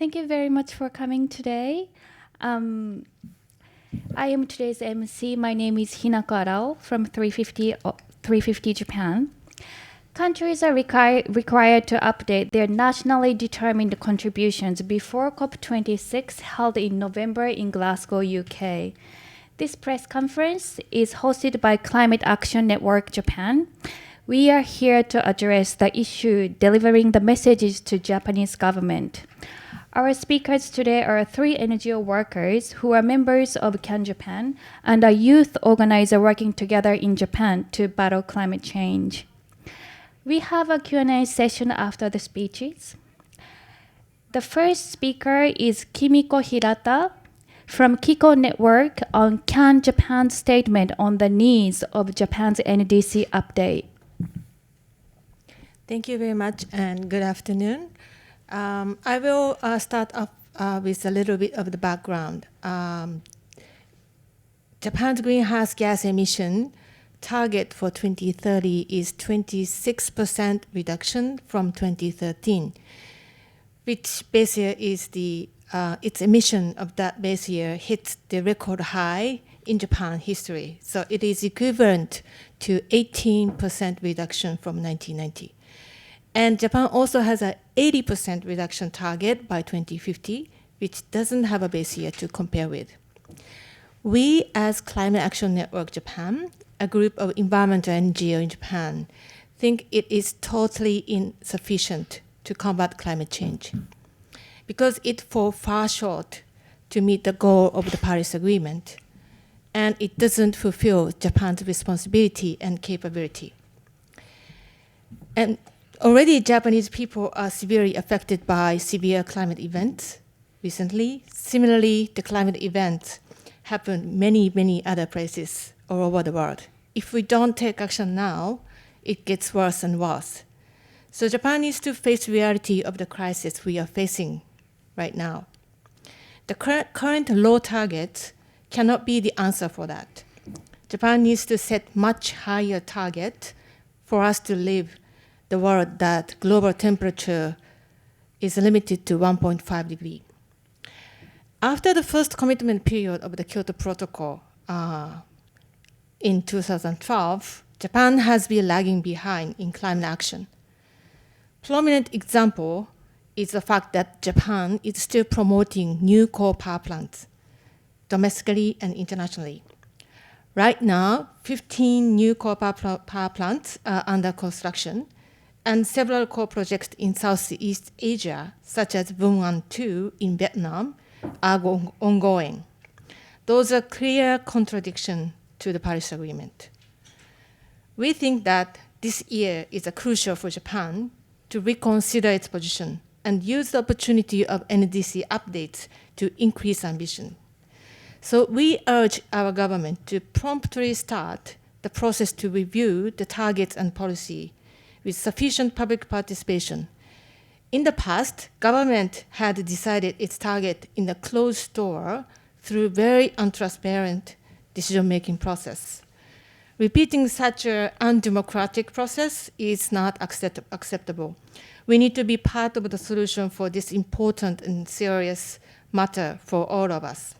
Thank you very much for coming today. I am today's MC. My name is Hinako Arao from 350 Japan. Countries are required to update their nationally determined contributions before COP26 held in November in Glasgow, UK. This press conference is hosted by Climate Action Network Japan. We are here to address the issue, delivering the messages to Japanese government. Our speakers today are 3 NGO workers who are members of CAN Japan and a youth organizer working together in Japan to battle climate change. We have a Q&A session after the speeches. The first speaker is Kimiko Hirata from Kiko Network on CAN Japan's statement on the needs of Japan's NDC update. Thank you very much and good afternoon. I will start off with a little bit of the background. Japan's greenhouse gas emission target for 2030 is 26% reduction from 2013, which base year is its emission of that base year hits the record high in Japan history. So it is equivalent to 18% reduction from 1990. And Japan also has an 80% reduction target by 2050, which doesn't have a base year to compare with. We, as Climate Action Network Japan, a group of environmental NGO in Japan, think it is totally insufficient to combat climate change because it falls far short to meet the goal of the Paris Agreement, and it doesn't fulfill Japan's responsibility and capability. And already, Japanese people are severely affected by severe climate events recently. Similarly, the climate events happen many other places all over the world. If we don't take action now, it gets worse and worse. So Japan needs to face the reality of the crisis we are facing right now. The current low targets cannot be the answer for that. Japan needs to set much higher target for us to live the world that global temperature is limited to 1.5 degrees. After the first commitment period of the Kyoto Protocol in 2012, Japan has been lagging behind in climate action. Prominent example is the fact that Japan is still promoting new coal power plants domestically and internationally. Right now, 15 new coal power plants are under construction, and several coal projects in Southeast Asia, such as Vung 2 in Vietnam, are ongoing. Those are clear contradictions to the Paris Agreement. We think that this year is crucial for Japan to reconsider its position and use the opportunity of NDC updates to increase ambition. So we urge our government to promptly start the process to review the targets and policy with sufficient public participation. In the past, government had decided its target in a closed door through very untransparent decision-making process. Repeating such an undemocratic process is not acceptable. We need to be part of the solution for this important and serious matter for all of us.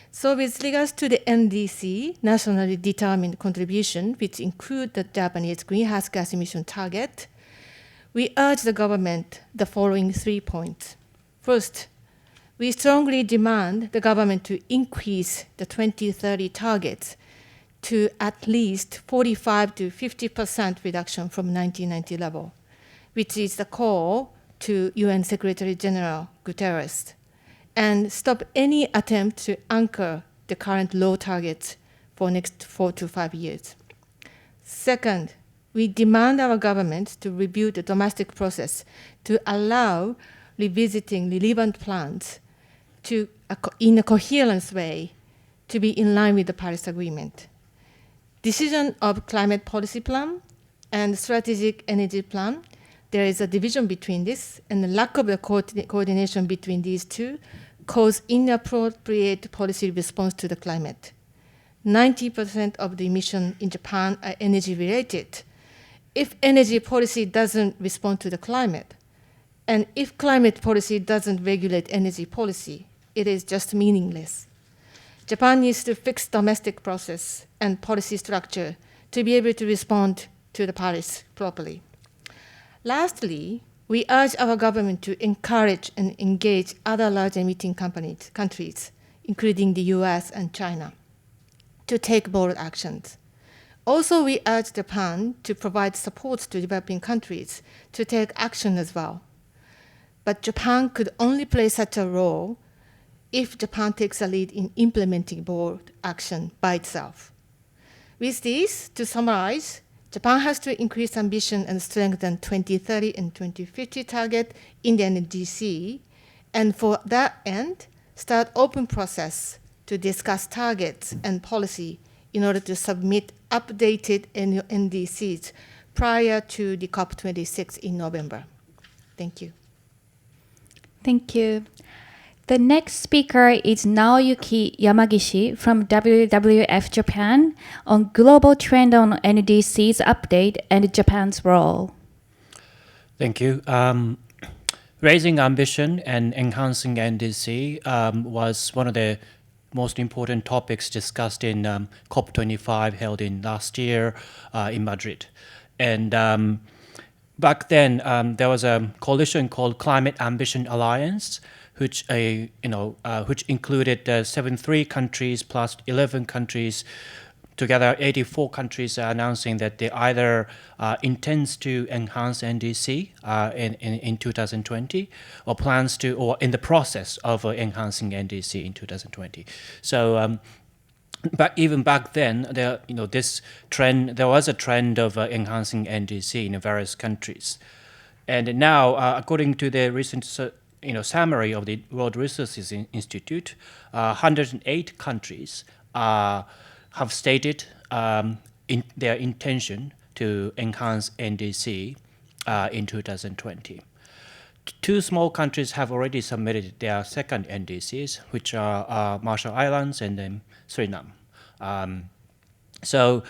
So with regards to the NDC, nationally determined contribution, which include the Japanese greenhouse gas emission target, we urge the government the following 3 points. First, we strongly demand the government to increase the 2030 targets to at least 45 to 50% reduction from 1990 level, which is the call to UN Secretary General Guterres, and stop any attempt to anchor the current low targets for next 4 to 5 years. Second, we demand our government to review the domestic process to allow revisiting relevant plans to, in a coherent way, to be in line with the Paris Agreement. Decision of climate policy plan and strategic energy plan, there is a division between this, and the lack of the coordination between these two cause inappropriate policy response to the climate. 90% of the emission in Japan are energy related. If energy policy doesn't respond to the climate, And if climate policy doesn't regulate energy policy, it is just meaningless. Japan needs to fix domestic process and policy structure to be able to respond to the Paris properly. Lastly, we urge our government to encourage and engage other large emitting countries, including the US and China, to take bold actions. Also, we urge Japan to provide support to developing countries to take action as well. But Japan could only play such a role if Japan takes a lead in implementing bold action by itself. With this, to summarize, Japan has to increase ambition and strengthen 2030 and 2050 target in the NDC, and for that end, start open process to discuss targets and policy in order to submit updated NDCs prior to the COP26 in November. Thank you. Thank you. The next speaker is Naoyuki Yamagishi from WWF Japan on global trend on NDCs update and Japan's role. Thank you. Raising ambition and enhancing NDC was one of the most important topics discussed in COP25 held in last year in Madrid. And back then, there was a coalition called Climate Ambition Alliance, which included 73 countries plus 11 countries. Together, 84 countries are announcing that they either intends to enhance NDC in 2020 or plans to, or in the process of enhancing NDC in 2020. So, but even back then, there was a trend of enhancing NDC in various countries, and now, according to the recent summary of the World Resources Institute, 108 countries have stated in their intention to enhance NDC in 2020. Two small countries have already submitted their second NDCs, which are Marshall Islands and then Suriname. So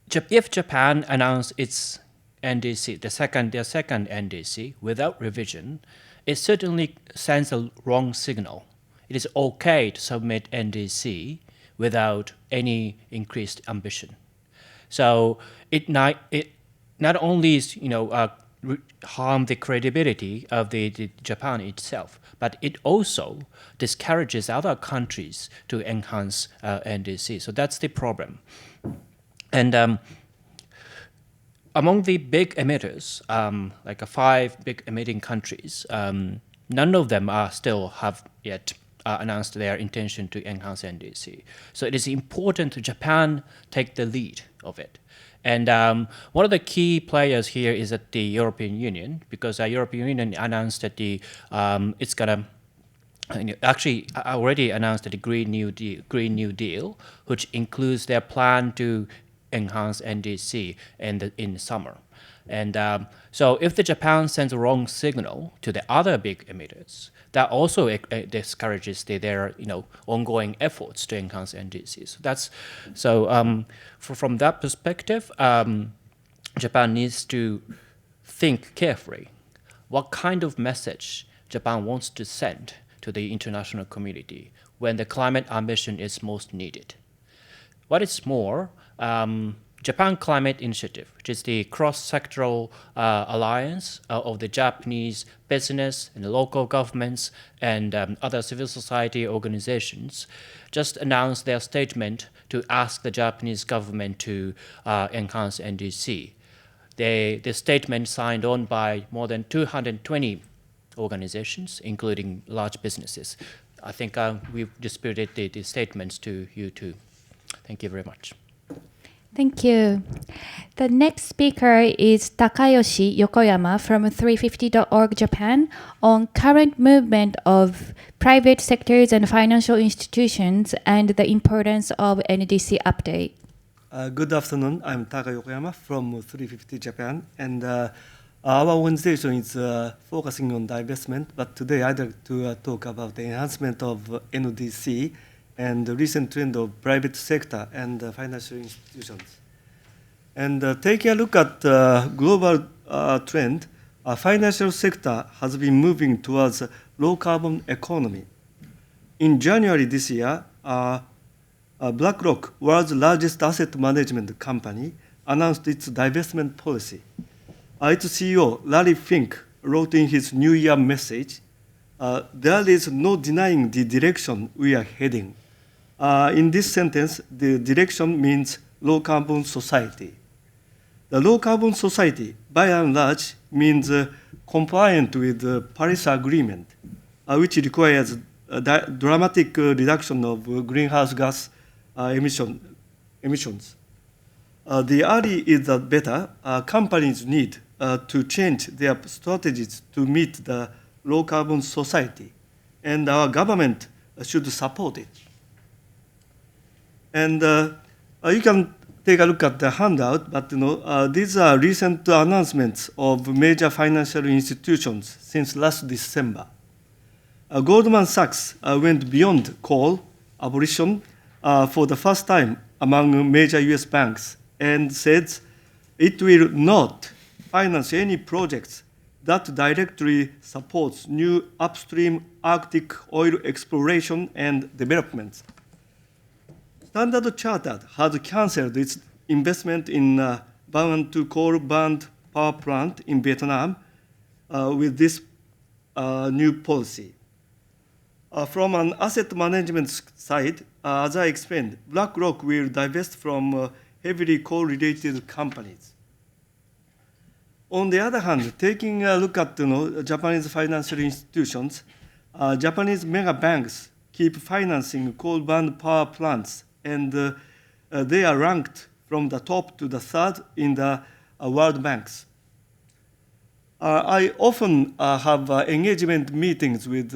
if Japan announced its NDC, their second NDC, without revision, it certainly sends a wrong signal. It is okay to submit NDC without any increased ambition. So it not only is, harm the credibility of the Japan itself, but it also discourages other countries to enhance NDC. So that's the problem. And among the big emitters, like 5 big emitting countries, none of them have yet announced their intention to enhance NDC. So it is important that Japan take the lead of it. And one of the key players here is at the European Union, because the European Union announced that it's gonna actually already announced the Green New Deal, which includes their plan to enhance NDC in summer. And so if the Japan sends a wrong signal to the other big emitters, that also discourages their ongoing efforts to enhance NDCs. From that perspective, Japan needs to think carefully what kind of message Japan wants to send to the international community when the climate ambition is most needed. What is more, Japan Climate Initiative, which is the cross-sectoral alliance of the Japanese business and the local governments and other civil society organizations, just announced their statement to ask the Japanese government to enhance NDC. The statement signed on by more than 220 organizations, including large businesses. I think we've distributed the statements to you too. Thank you very much. Thank you. The next speaker is Takayoshi Yokoyama from 350.org Japan on current movement of private sectors and financial institutions and the importance of NDC update. Good afternoon. I'm Taka Yokoyama from 350 Japan, and our organization is focusing on divestment, but today I'd like to talk about the enhancement of NDC and the recent trend of private sector and financial institutions. And taking a look at global trend, financial sector has been moving towards a low carbon economy. In January this year, BlackRock, world's largest asset management company, announced its divestment policy. Its CEO, Larry Fink, wrote in his New Year message, there is no denying the direction we are heading. In this sentence, the direction means low carbon society. The low carbon society, by and large, means compliant with the Paris Agreement, which requires a dramatic reduction of greenhouse gas emissions. The earlier is the better. Companies need to change their strategies to meet the low carbon society, and our government should support it. And you can take a look at the handout, but these are recent announcements of major financial institutions since last December. Goldman Sachs went beyond coal abolition for the first time among major US banks and said it will not finance any projects that directly supports new upstream Arctic oil exploration and development. Standard Chartered has canceled its investment in Vanuatu coal-burnt power plant in Vietnam with this new policy. From an asset management side, as I explained, BlackRock will divest from heavily coal-related companies. On the other hand, taking a look at Japanese financial institutions, Japanese mega banks keep financing coal-burnt power plants, and they are ranked from the top to the third in the world banks. I often have engagement meetings with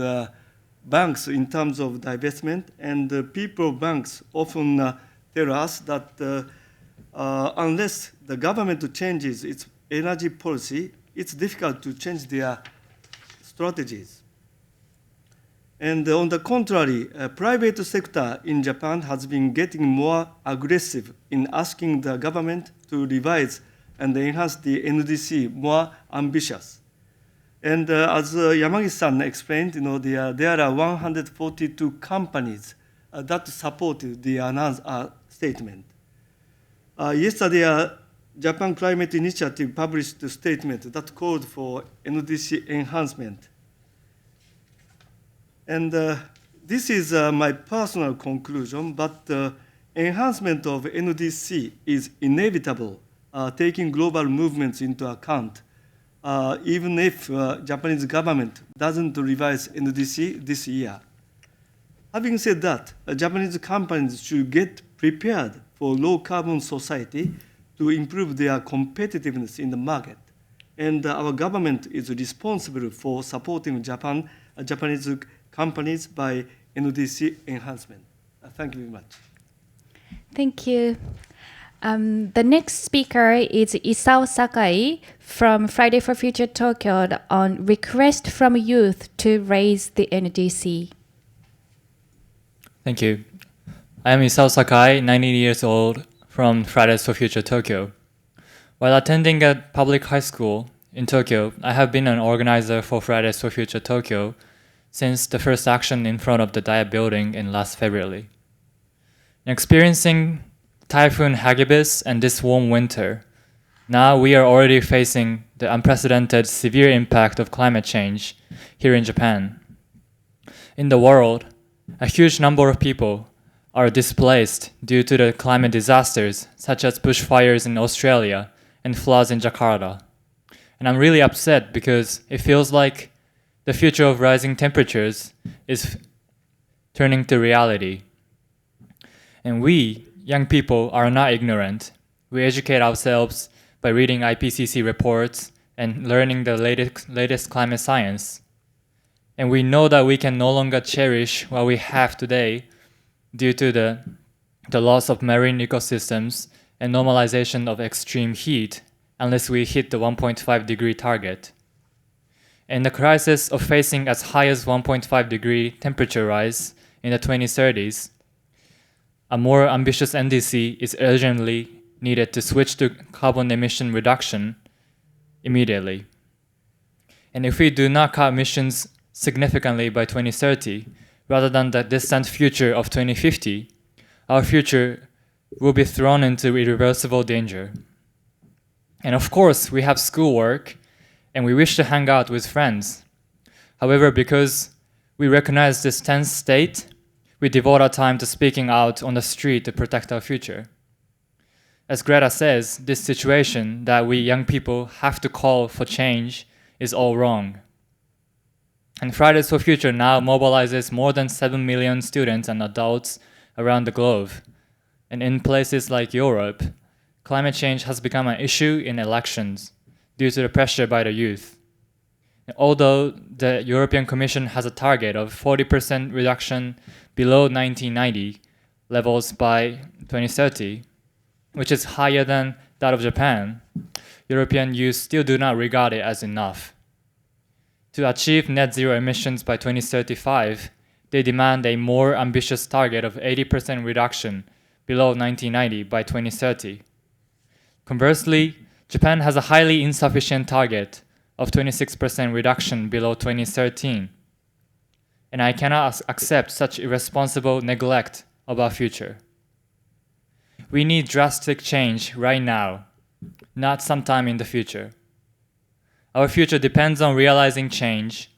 banks in terms of divestment, and people banks often tell us that unless the government changes its energy policy, it's difficult to change their strategies. And on the contrary, private sector in Japan has been getting more aggressive in asking the government to revise and enhance the NDC more ambitious. And as Yamagi-san explained, there are 142 companies that supported the announced statement. Yesterday, Japan Climate Initiative published a statement that called for NDC enhancement. And this is my personal conclusion, but enhancement of NDC is inevitable, taking global movements into account, even if Japanese government doesn't revise NDC this year. Having said that, Japanese companies should get prepared for low carbon society to improve their competitiveness in the market. And our government is responsible for supporting Japanese companies by NDC enhancement. Thank you very much. Thank you. The next speaker is Isao Sakai from Friday for Future Tokyo on request from youth to raise the NDC. Thank you. I am Isao Sakai, 19 years old, from Fridays for Future Tokyo. While attending a public high school in Tokyo, I have been an organizer for Fridays for Future Tokyo since the first action in front of the Daya building in last February. Experiencing Typhoon Hagibis and this warm winter, now we are already facing the unprecedented severe impact of climate change here in Japan. In the world, a huge number of people are displaced due to the climate disasters such as bushfires in Australia and floods in Jakarta. And I'm really upset because it feels like the future of rising temperatures is turning to reality. And we, young people, are not ignorant. We educate ourselves by reading IPCC reports and learning the latest climate science. And we know that we can no longer cherish what we have today due to the loss of marine ecosystems and normalization of extreme heat unless we hit the 1.5 degree target. And the crisis of facing as high as 1.5 degree temperature rise in the 2030s, a more ambitious NDC is urgently needed to switch to carbon emission reduction immediately. And if we do not cut emissions significantly by 2030, rather than the distant future of 2050, our future will be thrown into irreversible danger. And of course, we have schoolwork, and we wish to hang out with friends. However, because we recognize this tense state, we devote our time to speaking out on the street to protect our future. As Greta says, this situation that we young people have to call for change is all wrong. And Fridays for Future now mobilizes more than 7 million students and adults around the globe. And in places like Europe, climate change has become an issue in elections due to the pressure by the youth. And although the European Commission has a target of 40% reduction below 1990 levels by 2030, which is higher than that of Japan, European youth still do not regard it as enough. To achieve net zero emissions by 2035, they demand a more ambitious target of 80% reduction below 1990 by 2030. Conversely, Japan has a highly insufficient target of 26% reduction below 2013. And I cannot accept such irresponsible neglect of our future. We need drastic change right now, not sometime in the future. Our future depends on realizing change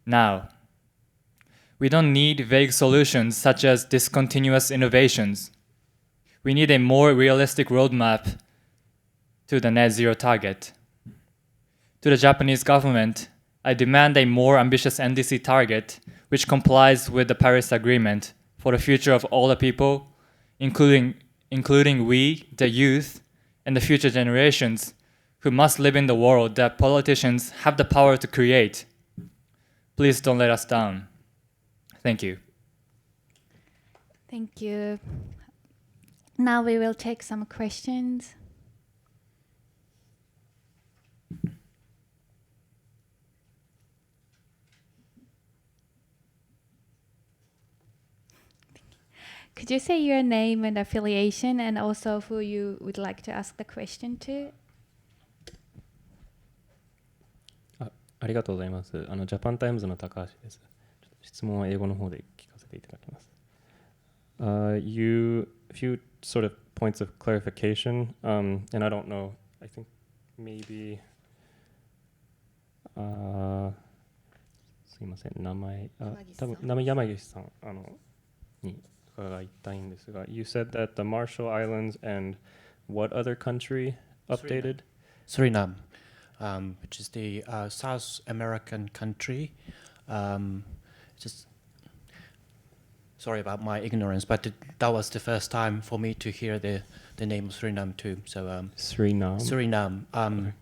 now. We don't need vague solutions such as discontinuous innovations. We need a more realistic roadmap to the net zero target. To the Japanese government, I demand a more ambitious NDC target which complies with the Paris Agreement for the future of all the people, including we, the youth, and the future generations who must live in the world that politicians have the power to create. Please don't let us down. Thank you. Thank you. Now we will take some questions. Could you say your name and affiliation and also who you would like to ask the question to? ありがとうございます。ジャパンタイムズの高橋です。ちょっと質問は英語の方で聞かせていただきます。A few sort of points of clarification, and I don't know, I think maybe, すいません、名前、多分山岸さんに伺いたいんですが、You said that the Marshall Islands and what other country updated? Suriname, which is the South American country. Just sorry about my ignorance, but that was the first time for me to hear the name of Suriname too. So Suriname. Suriname,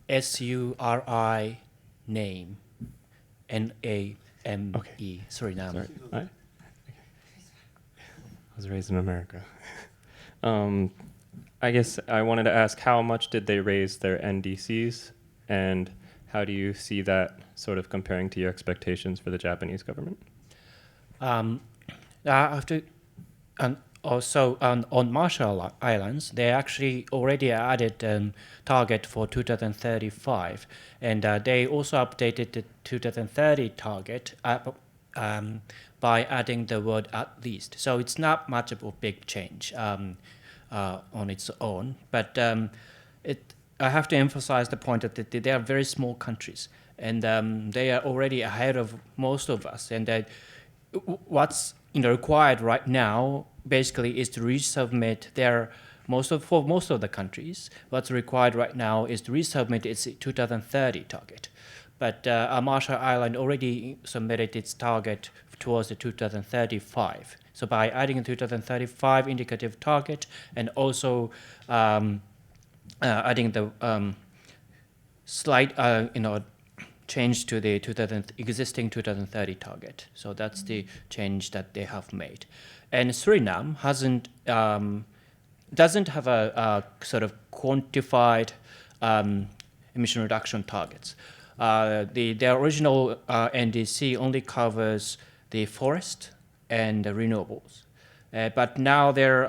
S-U-R-I name, N-A-M-E, Okay. Suriname. Sorry. I was raised in America. I guess I wanted to ask, how much did they raise their NDCs, and how do you see that sort of comparing to your expectations for the Japanese government? Also on Marshall Islands, they actually already added target for 2035, and they also updated the 2030 target by adding the word "at least." So it's not much of a big change on its own, but I have to emphasize the point that they are very small countries, and they are already ahead of most of us. And what's required right now basically is to resubmit for most of the countries. What's required right now is to resubmit its 2030 target. But Marshall Island already submitted its target towards the 2035. So by adding a 2035 indicative target and also adding the slight change to the existing 2030 target. So that's the change that they have made. And Suriname doesn't have a sort of quantified emission reduction targets. The original NDC only covers the forest and the renewables. But now they're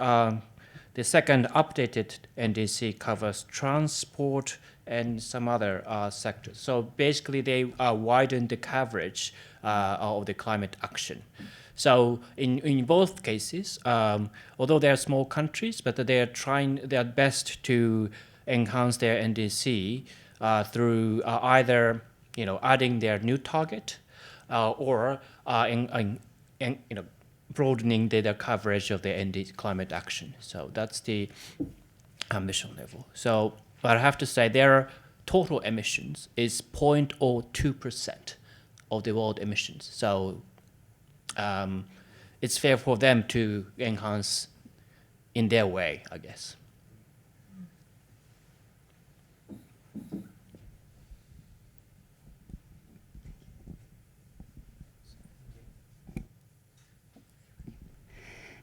The second updated NDC covers transport and some other sectors. So basically, they widen the coverage of the climate action. So in both cases, although they are small countries, but they are trying their best to enhance their NDC through either adding their new target or broadening their coverage of the climate action. So that's the ambition level. So but I have to say their total emissions is 0.02% of the world emissions. So it's fair for them to enhance in their way, I guess.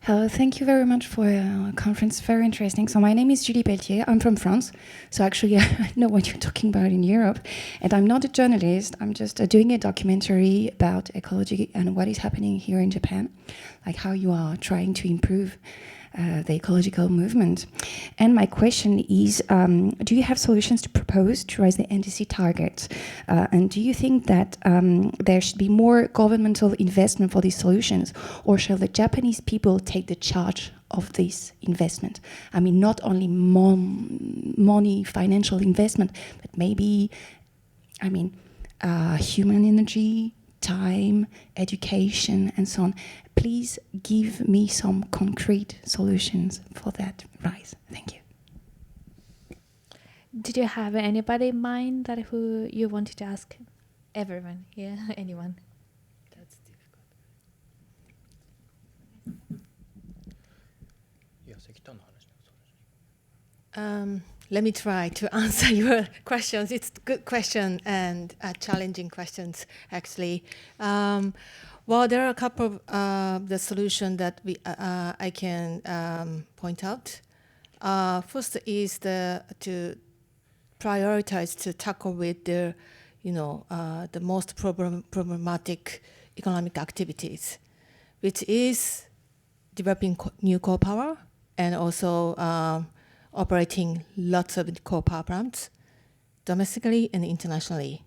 Hello, thank you very much for a conference, very interesting. So my name is Julie Pelletier, I'm from France, so actually I know what you're talking about in Europe, and I'm not a journalist, I'm just doing a documentary about ecology and what is happening here in Japan, like how you are trying to improve the ecological movement. And my question is, do you have solutions to propose to raise the NDC targets? And do you think that there should be more governmental investment for these solutions, or shall the Japanese people take the charge of this investment? I mean, not only money, financial investment, but maybe, human energy, time, education, and so on. Please give me some concrete solutions for that rise. Thank you. Did you have anybody in mind that who you wanted to ask? Everyone, yeah, anyone. That's difficult. Let me try to answer your questions. It's a good question and challenging questions, actually. Well, there are a couple of the solutions that I can point out. First is to prioritize to tackle with the most problematic economic activities, which is developing new coal power and also operating lots of coal power plants domestically and internationally.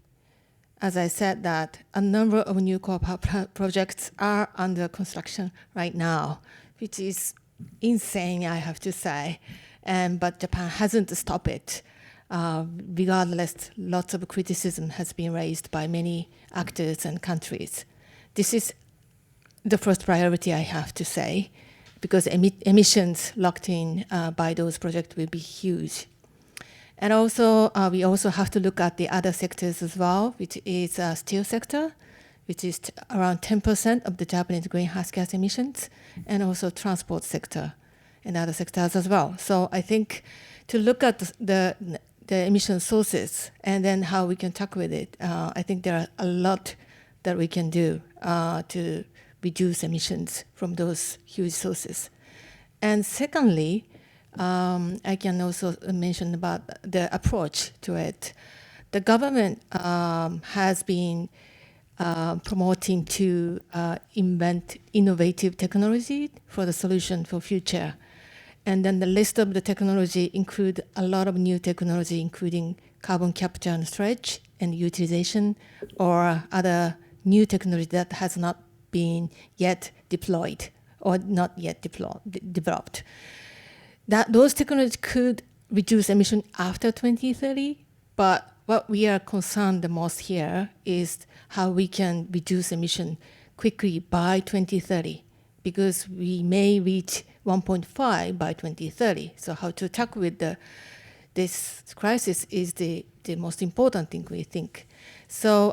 As I said, that a number of new coal power projects are under construction right now, which is insane, I have to say. But Japan hasn't stopped it. Regardless, lots of criticism has been raised by many actors and countries. This is the first priority, I have to say, because emissions locked in by those projects will be huge. And also, we also have to look at the other sectors as well, which is steel sector, which is around 10% of the Japanese greenhouse gas emissions, and also transport sector and other sectors as well. So I think to look at the emission sources and then how we can tackle with it, I think there are a lot that we can do to reduce emissions from those huge sources. And secondly, I can also mention about the approach to it. The government has been promoting to invent innovative technology for the solution for future. And then the list of the technology include a lot of new technology, including carbon capture and storage and utilization, or other new technology that has not been yet deployed or not yet developed. Those technologies could reduce emission after 2030, but what we are concerned the most here is how we can reduce emission quickly by 2030, because we may reach 1.5 by 2030. So how to tackle with this crisis is the most important thing, we think. So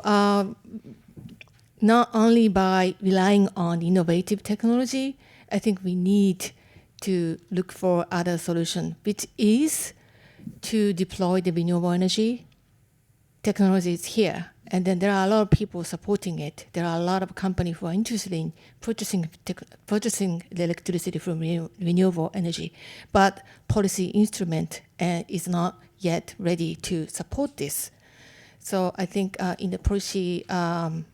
not only by relying on innovative technology, I think we need to look for other solution, which is to deploy the renewable energy. Technology is here, and then there are a lot of people supporting it. There are a lot of companies who are interested in purchasing the electricity from renewable energy, but policy instrument is not yet ready to support this. So I think in the policy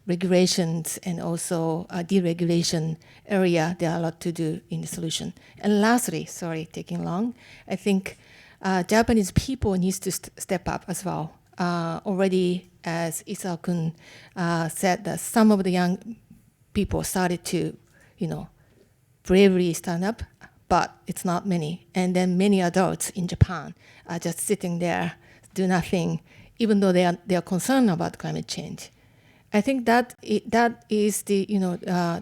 regulations and also deregulation area, there are a lot to do in the solution. And lastly, sorry, taking long, I think Japanese people needs to step up as well. Already, as Isao-kun said, that some of the young people started to, bravely stand up, but it's not many. And then many adults in Japan are just sitting there, do nothing, even though they are concerned about climate change. I think that is the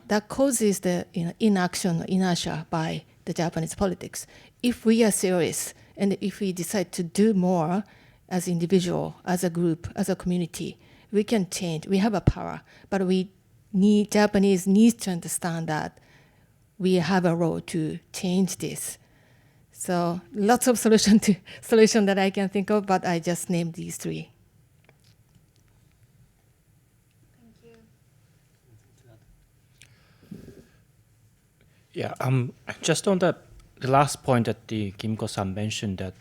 that causes the inaction, inertia by the Japanese politics. If we are serious and if we decide to do more as individual, as a group, as a community, we can change. We have a power, but Japanese needs to understand that we have a role to change this. So lots of solution that I can think of, but I just named these three. Yeah, just on the last point that the Kimiko-san mentioned, that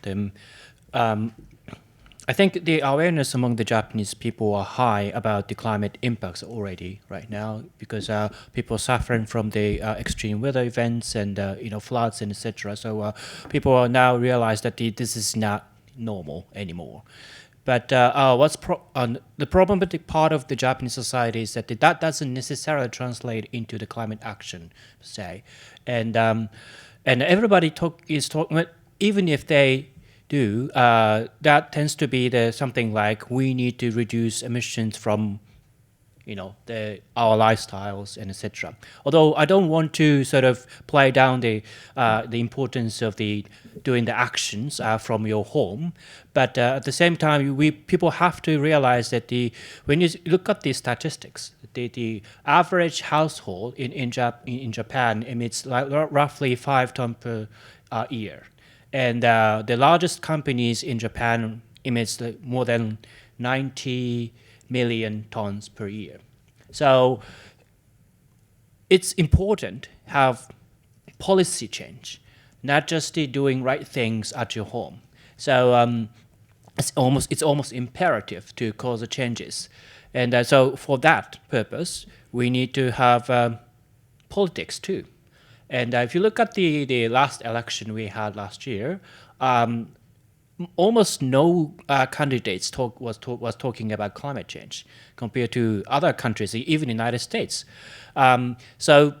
I think the awareness among the Japanese people are high about the climate impacts already right now, because people are suffering from the extreme weather events and floods and etc. So people are now realize that this is not normal anymore. But the problematic part of the Japanese society is that that doesn't necessarily translate into the climate action, per se, and everybody is talking. Even if they do, that tends to be something like we need to reduce emissions from our lifestyles and etc. Although I don't want to sort of play down the importance of doing the actions from your home, but at the same time, people have to realize that when you look at the statistics, the average household in Japan emits roughly 5 tons per year, and the largest companies in Japan emits more than 90 million tons per year. So it's important to have policy change, not just doing right things at your home. So it's almost imperative to cause the changes. And so for that purpose, we need to have politics too. And if you look at the last election we had last year, almost no candidates was talking about climate change compared to other countries, even United States. So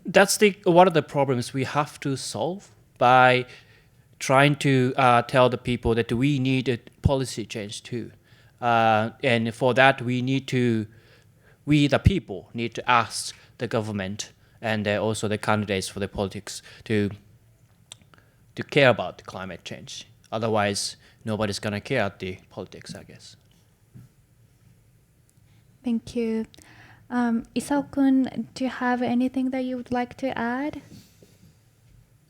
that's one of the problems we have to solve by trying to tell the people that we need a policy change too. And for that, we the people need to ask the government and also the candidates for the politics to care about the climate change. Otherwise, nobody's going to care about the politics, I guess. Thank you. Isao-kun, do you have anything that you would like to add?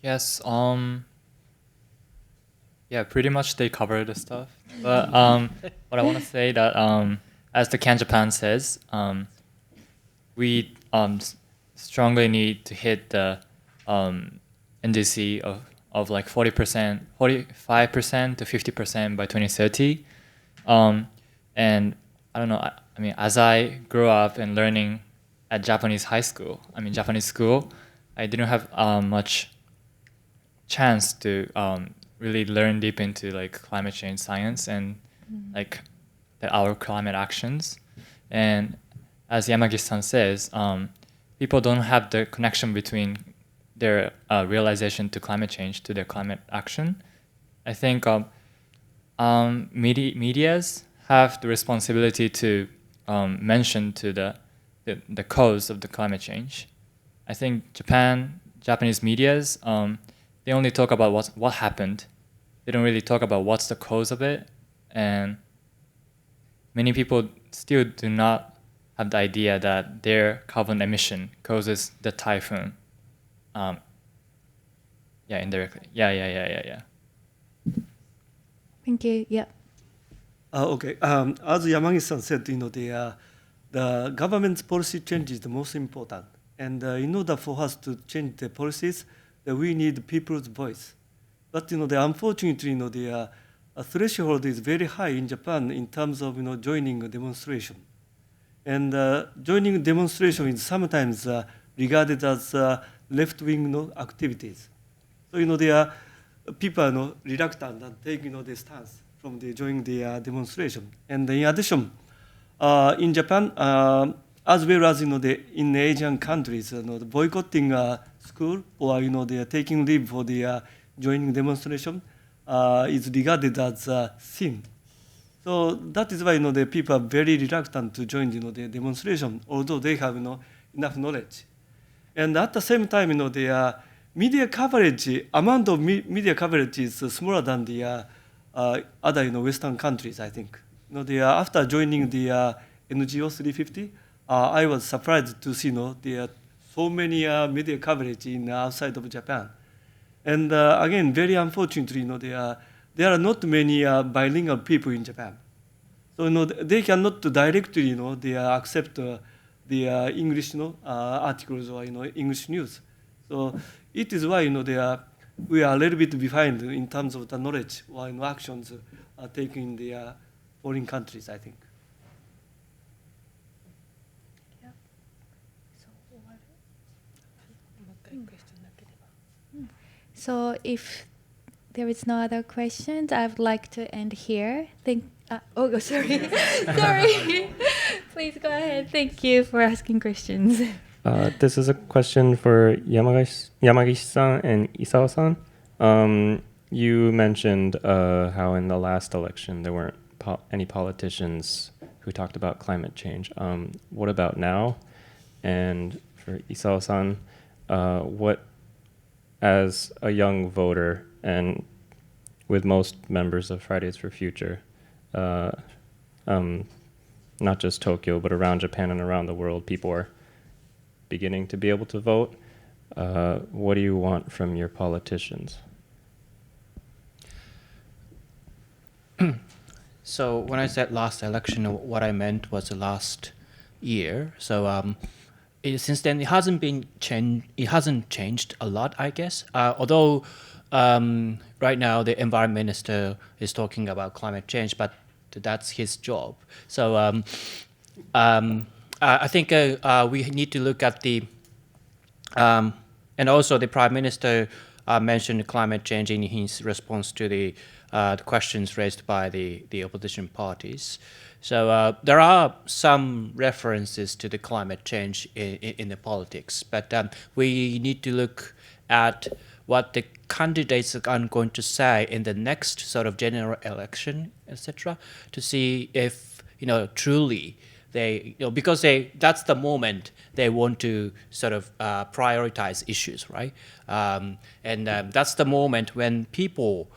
Yes. Yeah, pretty much they covered the stuff. But what I want to say that as the Can Japan says, we strongly need to hit the NDC of like 40%, 45% to 50% by 2030. And I don't know, I mean, as I grew up and learning at Japanese school, I didn't have much chance to really learn deep into like climate change science and like our climate actions. And as Yamagishi-san says, people don't have the connection between their realization to climate change to their climate action. I think medias have the responsibility to mention to the cause of the climate change. I think Japanese medias, they only talk about what happened. They don't really talk about what's the cause of it, and many people still do not have the idea that their carbon emission causes the typhoon. Yeah, indirectly. Yeah. Thank you. Yeah. Okay. As Yamagishi-san said, the government's policy change is the most important. And in order for us to change the policies, we need people's voice. But unfortunately, threshold is very high in Japan in terms of joining a demonstration, and joining a demonstration is sometimes regarded as left-wing activities. So there are people reluctant and taking the stance from the joining the demonstration. And in addition, in Japan, as well as in Asian countries, the boycotting school or they are taking leave for the joining demonstration is regarded as sin. So that is why the people are very reluctant to join the demonstration, although they have enough knowledge. And at the same time, the media coverage, amount of media coverage is smaller than the other Western countries, I think. After joining the NGO 350, I was surprised to see there are so many media coverage in outside of Japan. And again, very unfortunately, there are not many bilingual people in Japan. So they cannot directly they accept the English articles or English news. So it is why we are a little bit behind in terms of the knowledge or actions taken in the foreign countries, I think. So if there is no other questions, I would like to end here. Sorry. Sorry. Please go ahead. Thank you for asking questions. This is a question for Yamagishi-san and Isao-san. You mentioned how in the last election there weren't any politicians who talked about climate change. What about now? And for Isao-san, what, as a young voter and with most members of Fridays for Future, not just Tokyo, but around Japan and around the world, people are beginning to be able to vote. What do you want from your politicians? So when I said last election, what I meant was the last year. So since then, it hasn't changed a lot, I guess. Although right now the environment minister is talking about climate change, but that's his job. So I think we need to look at the and also the prime minister mentioned climate change in his response to the questions raised by the opposition parties. So there are some references to the climate change in the politics, but we need to look at what the candidates are going to say in the next sort of general election, etc., to see if truly they because that's the moment they want to sort of prioritize issues, right? And that's the moment when people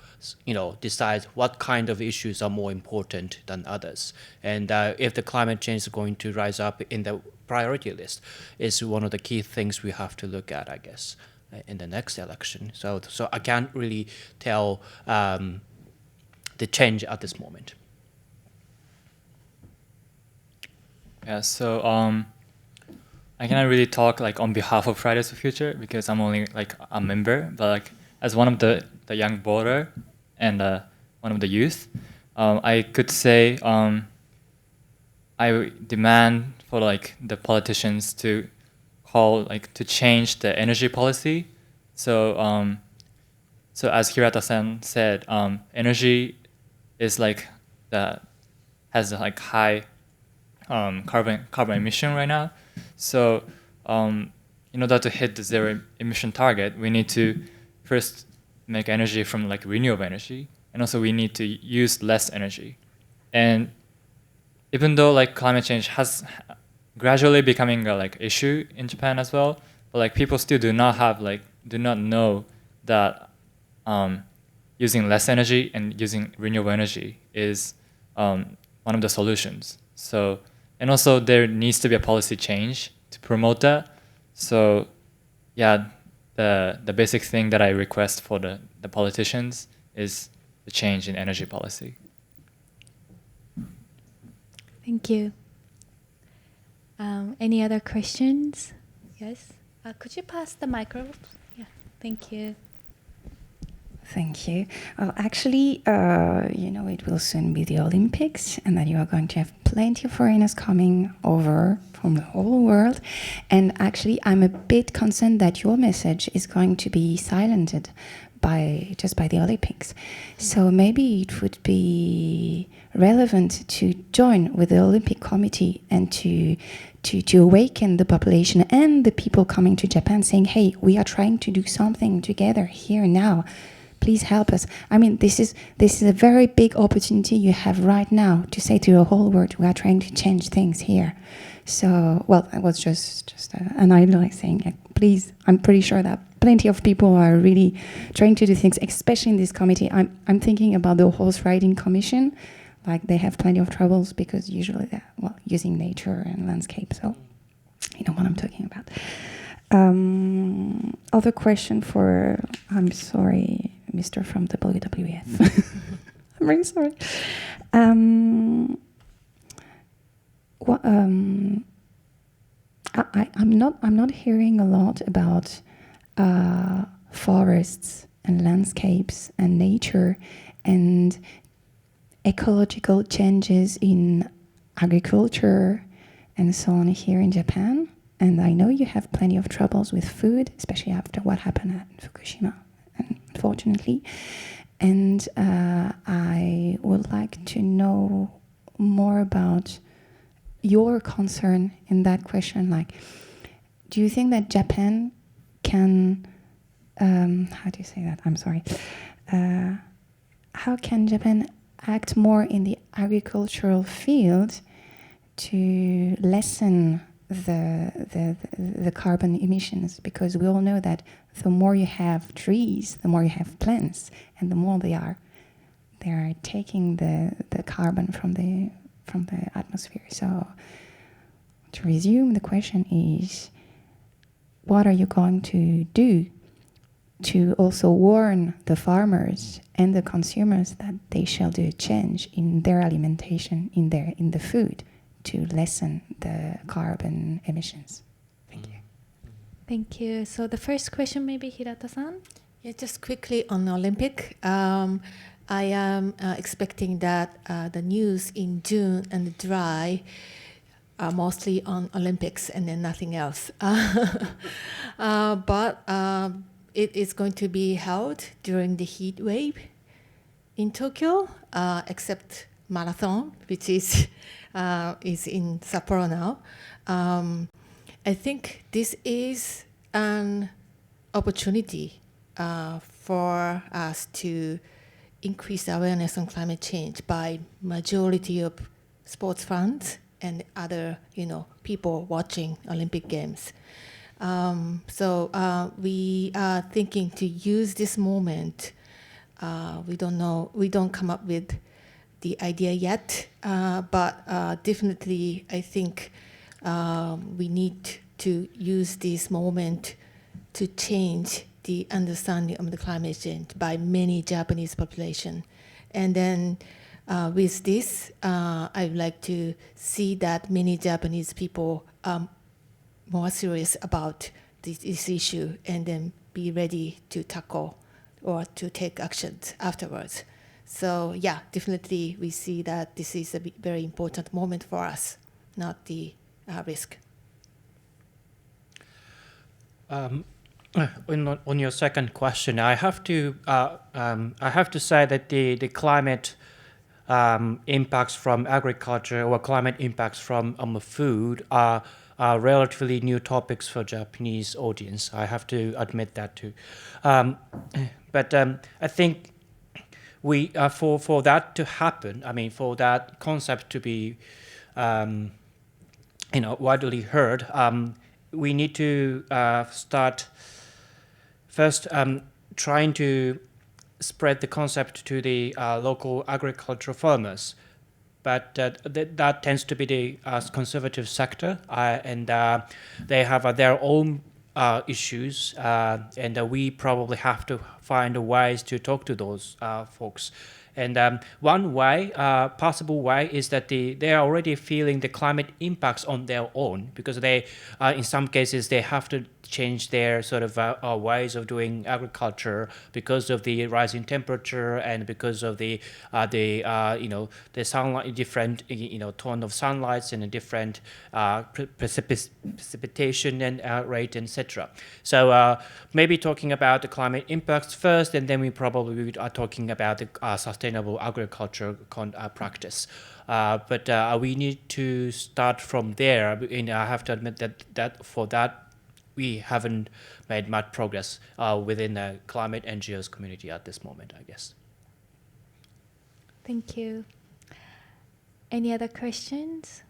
decide what kind of issues are more important than others. And if the climate change is going to rise up in the priority list, is one of the key things we have to look at, I guess, in the next election. So I can't really tell the change at this moment. Yeah, so I cannot really talk on behalf of Fridays for Future because I'm only a member, but as one of the young voter and one of the youth, I could say I demand for the politicians to call to change the energy policy. So as Hirata-san said, energy is has high carbon emission right now. So in order to hit the zero emission target, we need to first make energy from renewable energy, and also we need to use less energy. And even though climate change has gradually becoming a issue in Japan as well, but people still do not know that using less energy and using renewable energy is one of the solutions. So, and also there needs to be a policy change to promote that. So yeah, the basic thing that I request for the politicians is the change in energy policy. Thank you. Any other questions? Yes. Could you pass the microphone? Yeah. Thank you. Thank you. Well, actually, it will soon be the Olympics, and that you are going to have plenty of foreigners coming over from the whole world. And actually, I'm a bit concerned that your message is going to be silenced by the Olympics. So maybe it would be relevant to join with the Olympic Committee and to awaken the population and the people coming to Japan, saying, "Hey, we are trying to do something together here now. Please help us." I mean, this is a very big opportunity you have right now to say to the whole world, we are trying to change things here. So, well, it was just an idea saying, please, I'm pretty sure that plenty of people are really trying to do things, especially in this committee. I'm thinking about the horse riding commission. Like, they have plenty of troubles because usually they're, using nature and landscape. So, you know what I'm talking about. Other question I'm sorry, Mr. from WWF. I'm really sorry. I'm not hearing a lot about forests and landscapes and nature and ecological changes in agriculture and so on here in Japan. And I know you have plenty of troubles with food, especially after what happened at Fukushima, unfortunately. And I would like to know more about your concern in that question. Like, do you think that Japan can, how do you say that? I'm sorry. How can Japan act more in the agricultural field to lessen the carbon emissions? Because we all know that the more you have trees, the more you have plants, and the more they are taking the carbon from the atmosphere. So to resume, the question is, what are you going to do to also warn the farmers and the consumers that they shall do a change in their alimentation, in the food, to lessen the carbon emissions? Thank you. Thank you. So the first question, maybe Hirata-san? Yeah, just quickly on Olympic. I am expecting that the news in June and July are mostly on Olympics and then nothing else. But it is going to be held during the heat wave in Tokyo, except marathon, which is in Sapporo now. I think this is an opportunity for us to increase awareness on climate change by majority of sports fans and other, people watching Olympic Games. So we are thinking to use this moment. We don't know. We don't come up with the idea yet, but definitely I think we need to use this moment to change the understanding of the climate change by many Japanese population. And then with this, I would like to see that many Japanese people are more serious about this issue and then be ready to tackle or to take actions afterwards. So yeah, definitely we see that this is a very important moment for us, not the risk. On your second question, I have to say that the climate impacts from agriculture or climate impacts from food are relatively new topics for Japanese audience. I have to admit that too. But I think we for that to happen, for that concept to be widely heard, we need to start first trying to spread the concept to the local agricultural farmers. But that tends to be the conservative sector, and they have their own issues, and we probably have to find ways to talk to those folks. And one way, possible way, is that they are already feeling the climate impacts on their own, because they, in some cases, they have to change their sort of ways of doing agriculture because of the rising temperature and because of the sunlight, different tone of sunlight and a different precipitation and rate, etc. So maybe talking about the climate impacts first, and then we probably are talking about the sustainable agriculture practice. But we need to start from there. And I have to admit that for that, we haven't made much progress within the climate NGOs community at this moment, I guess. Thank you. Any other questions?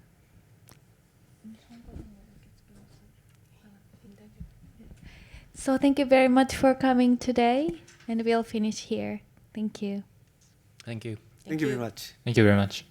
So thank you very much for coming today, and we'll finish here. Thank you. Thank you. Thank you very much. Thank you very much.